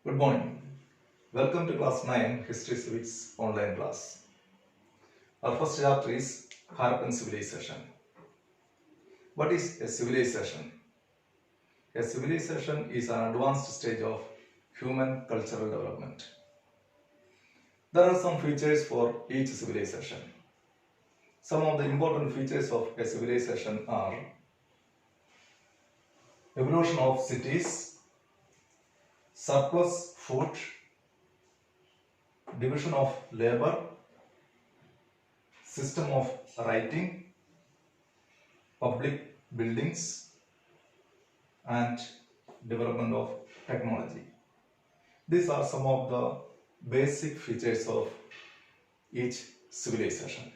Good morning. Welcome to class 9 History Civics online class. Our first chapter is Harappan civilization. What is a civilization? A civilization is an advanced stage of human cultural development. There are some features for each civilization. Some of the important features of a civilization are evolution of cities, surplus food, division of labor, system of writing, public buildings, and development of technology. These are some of the basic features of each civilization.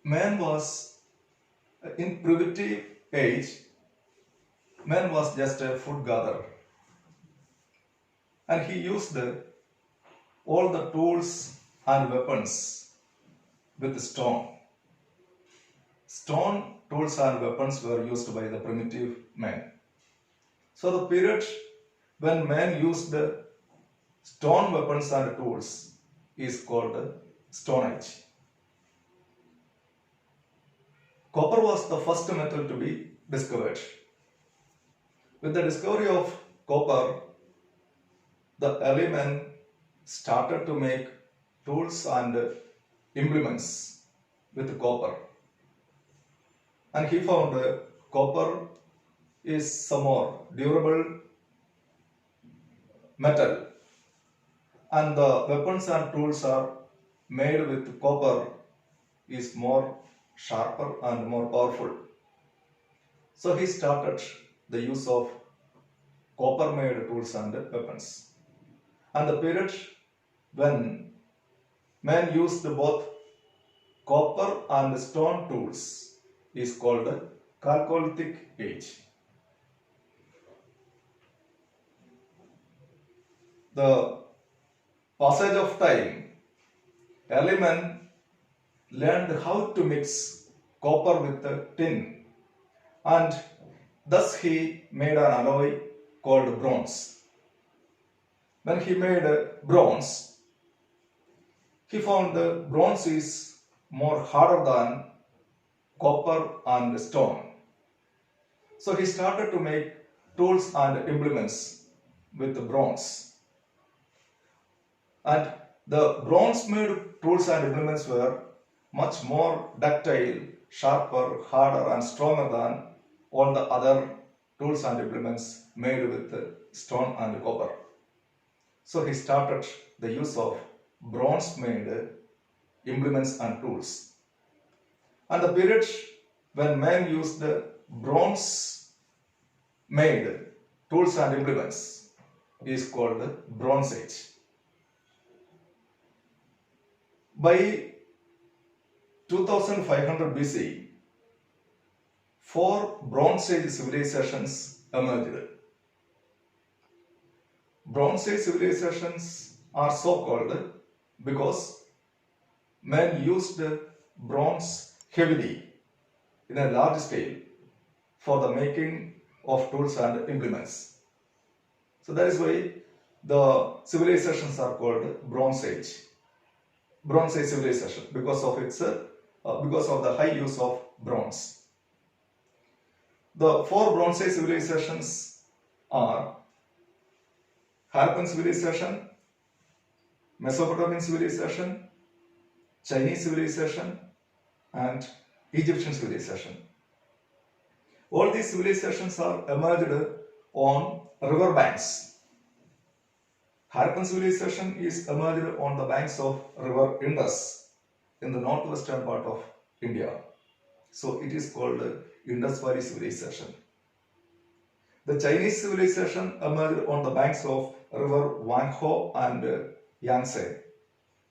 Man was in primitive age, man was just a food gatherer, and he used all the tools and weapons with stone. Stone tools and weapons were used by the primitive man. So the period when man used stone weapons and tools is called Stone Age. Copper was the first metal to be discovered. With the discovery of copper, the early men started to make tools and implements with copper. And he found copper is some more durable metal, and the weapons and tools are made with copper is more sharper and more powerful. So he started the use of copper made tools and weapons. And the period when men used both copper and stone tools is called Chalcolithic Age. The passage of time, early men learned how to mix copper with tin, and thus he made an alloy called bronze. When he made bronze, he found the bronze is more harder than copper and stone. So he started to make tools and implements with the bronze. And the bronze made tools and implements were much more ductile, sharper, harder and stronger than all the other tools and implements made with stone and copper. So he started the use of bronze made implements and tools. And the period when men used bronze made tools and implements is called the Bronze Age. By 2500 BC, 4 Bronze Age civilizations emerged. Bronze Age civilizations are so called because men used bronze heavily in a large scale for the making of tools and implements. So that is why the civilizations are called Bronze Age. Bronze Age civilization because of the high use of bronze. The 4 Bronze Age civilizations are Harappan civilization, Mesopotamian civilization, Chinese civilization, and Egyptian civilization. All these civilizations are emerged on river banks. Harappan civilization is emerged on the banks of river Indus in the northwestern part of India. So it is called Indus Valley civilization. The Chinese civilization emerged on the banks of river Wangho and Yangtze.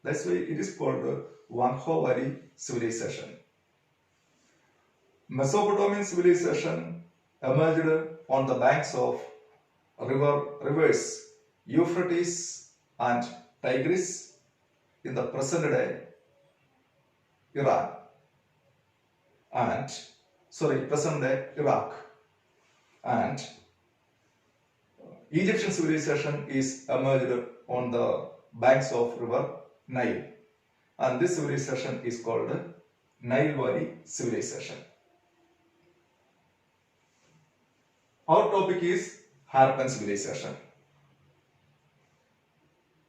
That's why it is called Wangho Valley civilization. Mesopotamian civilization emerged on the banks of rivers Euphrates and Tigris in the present day Iran present day Iraq, and Egyptian civilization is emerged on the banks of river Nile, and this civilization is called Nile Valley civilization. Our topic is Harappan civilization.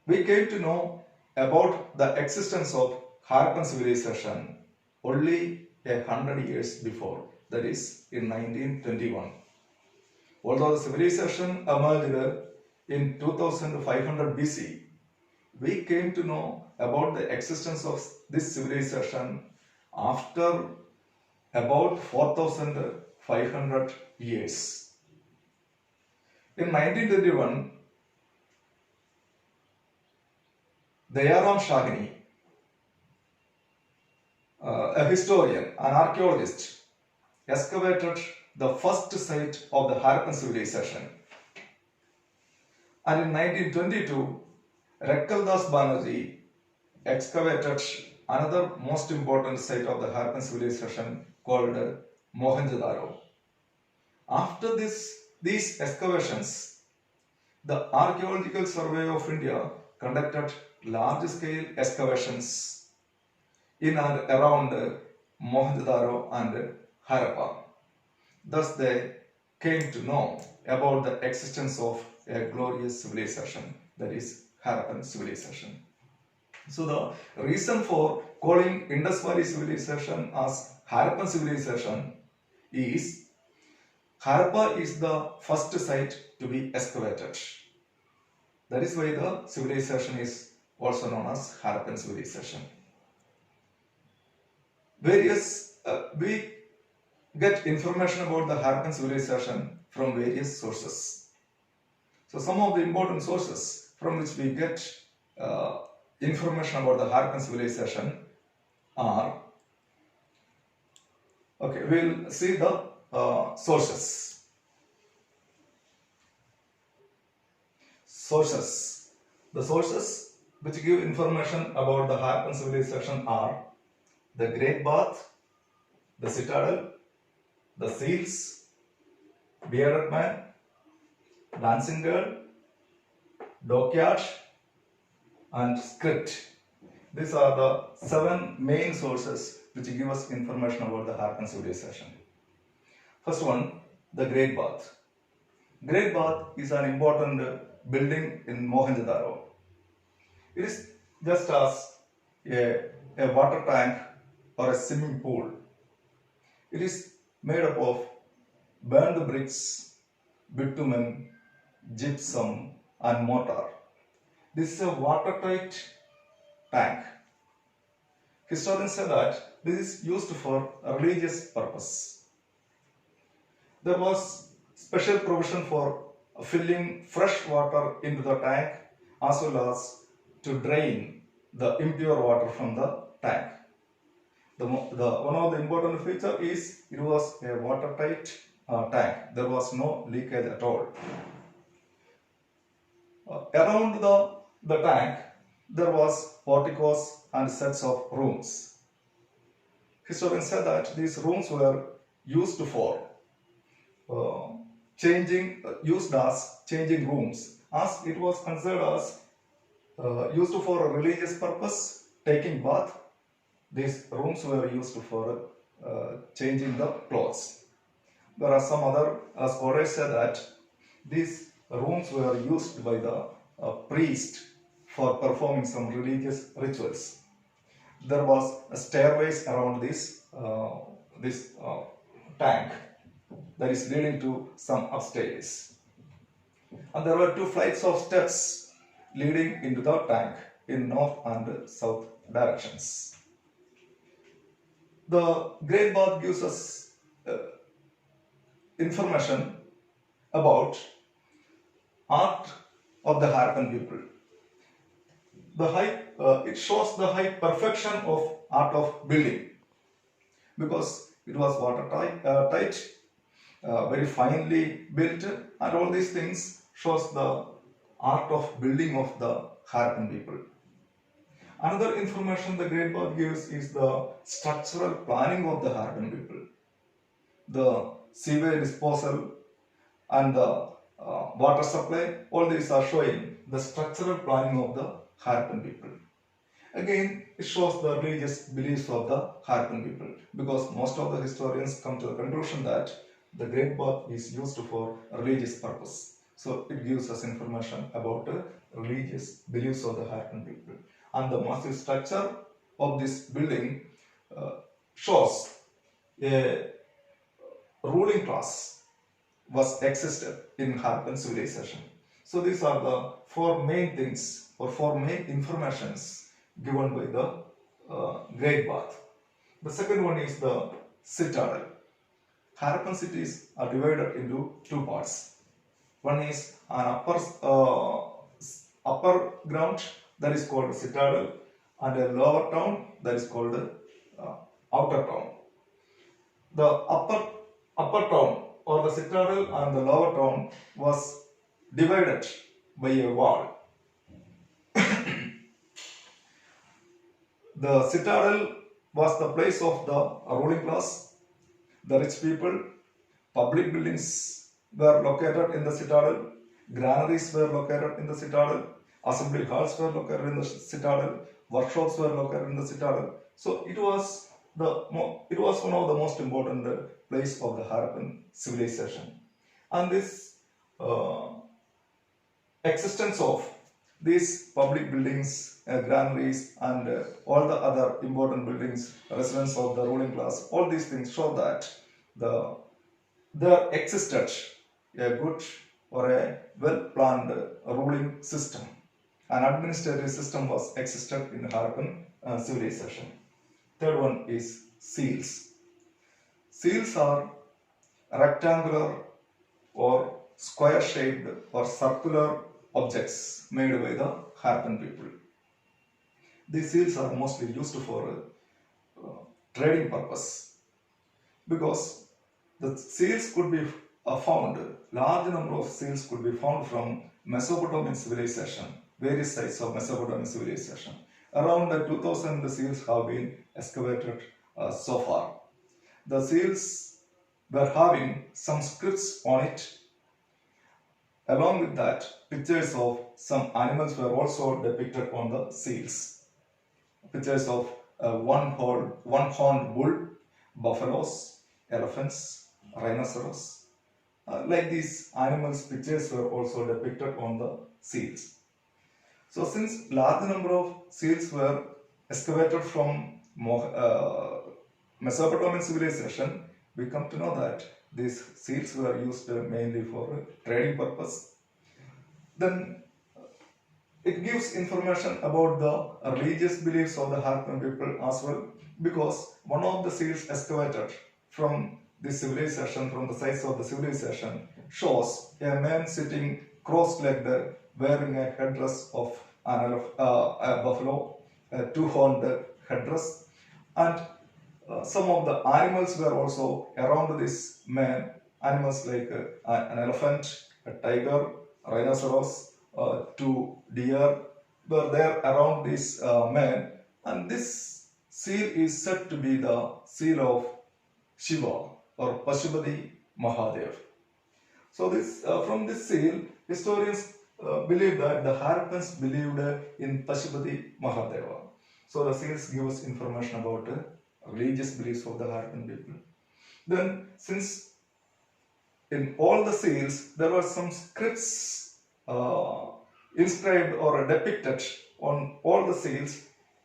We came to know about the existence of Harappan civilization only 100 years before, that is in 1921. Although the civilization emerged in 2500 BC, we came to know about the existence of this civilization after about 4500 years. In 1921, Dayaram Shahini, a historian, an archaeologist, excavated the first site of the Harappan civilization. And in 1922, Rekkaldas Banerjee excavated another most important site of the Harappan civilization called Mohenjo-daro. After these excavations, the Archaeological Survey of India conducted large-scale excavations in and around Mohenjo-daro and Harappa. Thus, they came to know about the existence of a glorious civilization, that is Harappan civilization. So the reason for calling Indus Valley civilization as Harappan civilization is Harappa is the first site to be excavated. That is why the civilization is also known as Harappan civilization. We get information about the Harappan civilization from various sources. So some of the important sources from which we get information about the Harappan civilization are, okay, we'll see the sources. The sources which give information about the Harappan civilization are the Great Bath, the Citadel, the Seals, Bearded Man, Dancing Girl, Dockyard, and Script. These are the 7 main sources which give us information about the Harappan civilization. First one, the Great Bath. Great Bath is an important building in Mohenjo-daro. It is just as a water tank or a swimming pool. It is made up of burned bricks, bitumen, gypsum, and mortar. This is a watertight tank. Historians say that this is used for a religious purpose. There was special provision for filling fresh water into the tank as well as to drain the impure water from the tank. One of the important feature is it was a watertight tank. There was no leakage at all. Around the tank there was porticos and sets of rooms. Historians said that these rooms were used for used as changing rooms, as it was considered as used for a religious purpose, taking bath. These rooms were used for changing the clothes. There are some other scholars say that these rooms were used by the priest for performing some religious rituals. There was a stairways around this tank that is leading to some upstairs, and there were 2 flights of steps leading into the tank in north and south directions. The Great Bath gives us information about art of the Harappan people. It shows the high perfection of art of building, because it was watertight, very finely built, and all these things shows the art of building of the Harappan people. Another information the Great Bath gives is the structural planning of the Harappan people. The sewage disposal and the water supply, all these are showing the structural planning of the Harappan people. Again, it shows the religious beliefs of the Harappan people, because most of the historians come to the conclusion that the Great Bath is used for religious purpose. So it gives us information about the religious beliefs of the Harappan people. And the massive structure of this building shows a ruling class was existed in Harappan civilization. So these are the four main things or four main informations given by the Great Bath. The second one is the citadel. Harappan cities are divided into two parts. One is an upper ground, that is called citadel, and a lower town, that is called outer town. The upper town or the citadel and the lower town was divided by a wall. The citadel was the place of the ruling class, the rich people. Public buildings were located in the citadel, granaries were located in the citadel, assembly halls were located in the citadel, workshops were located in the citadel. So it was one of the most important place of the Harappan civilization. And this existence of these public buildings, granaries, and all the other important buildings, residence of the ruling class, all these things show that there existed a good or a well-planned ruling system. An administrative system was existed in Harappan civilization. Third one is seals. Seals are rectangular or square-shaped or circular objects made by the Harappan people. These seals are mostly used for trading purpose, because the seals could be found, large number of seals could be found from Mesopotamian civilization, various sites of Mesopotamian civilization. Around 2000 seals have been excavated so far. The seals were having some scripts on it. Along with that, pictures of some animals were also depicted on the seals. Pictures of one-horned bull, buffaloes, elephants, rhinoceros. Like these animals, pictures were also depicted on the seals. So since large number of seals were excavated from Mesopotamian civilization, we come to know that these seals were used mainly for trading purpose. Then it gives information about the religious beliefs of the Harappan people as well, because one of the seals excavated from this civilization, from the sites of the civilization, shows a man sitting cross-legged, wearing a headdress of a buffalo, a two-horned headdress, and some of the animals were also around this man. Animals like an elephant, a tiger, a rhinoceros, two deer were there around this man, and this seal is said to be the seal of Shiva or Pashupati Mahadev. So this from this seal, historians believe that the Harappans believed in Pashupati Mahadeva. So the seals give us information about religious beliefs of the Harappan people. Then, since in all the seals there were some scripts inscribed or depicted on all the seals,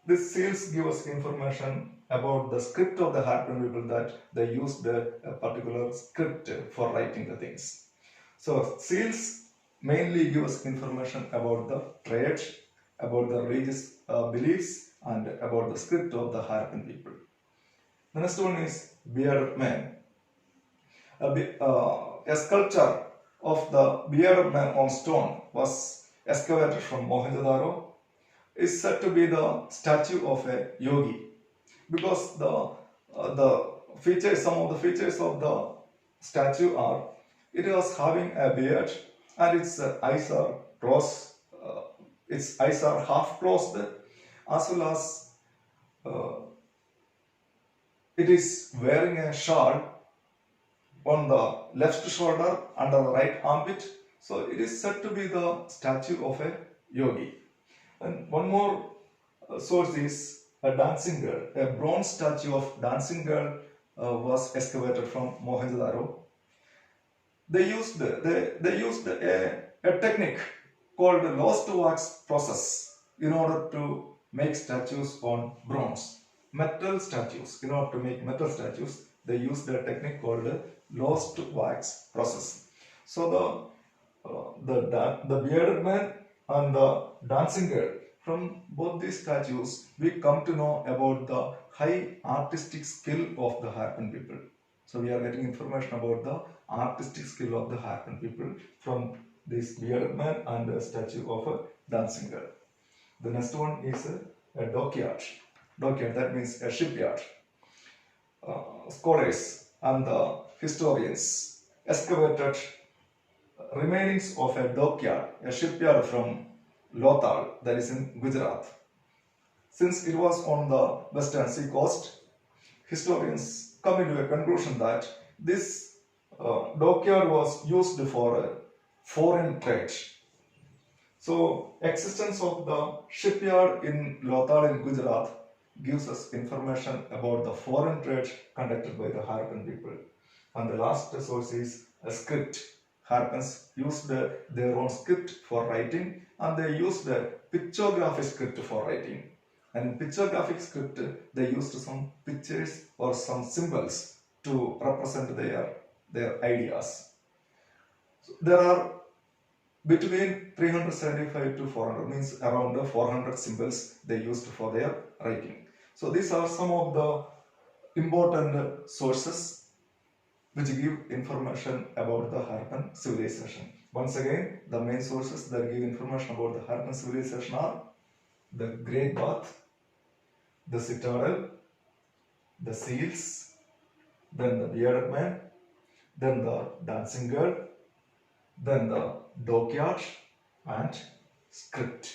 these seals give us information about the script of the Harappan people, that they used a particular script for writing the things. So seals mainly give us information about the trade, about the religious beliefs, and about the script of the Harappan people. The next one is bearded man. A sculpture of the bearded man on stone was excavated from Mohenjo-daro. Is said to be the statue of a yogi, because the features, some of the features of the statue are, it was having a beard and its eyes are closed, its eyes are half closed, as well as it is wearing a shawl on the left shoulder under the right armpit. So it is said to be the statue of a yogi. And one more source is a dancing girl. A bronze statue of dancing girl was excavated from Mohenjo-daro. They used a technique called the lost wax process in order to make statues on bronze. Metal statues. In order to make metal statues, they used a technique called the lost wax process. So the bearded man and the dancing girl, from both these statues, we come to know about the high artistic skill of the Harappan people. So we are getting information about the artistic skill of the Harappan people from this bearded man and the statue of a dancing girl. The next one is a dockyard. Dockyard, that means a shipyard. Scholars and the historians excavated remainings of a dockyard, a shipyard from Lothal, that is in Gujarat. Since it was on the western sea coast, historians come into a conclusion that this dockyard was used for foreign trade. So, existence of the shipyard in Lothal in Gujarat gives us information about the foreign trade conducted by the Harappan people. And the last source is a script. Harappans used their own script for writing, and they used a pictographic script for writing. And in pictographic script, they used some pictures or some symbols to represent their ideas. So there are between 375 to 400, means around 400 symbols they used for their writing. So these are some of the important sources which give information about the Harappan civilization. Once again, the main sources that give information about the Harappan civilization are the Great Bath, the Citadel, the Seals, then the Bearded Man, then the Dancing Girl, then the Dockyard and Script.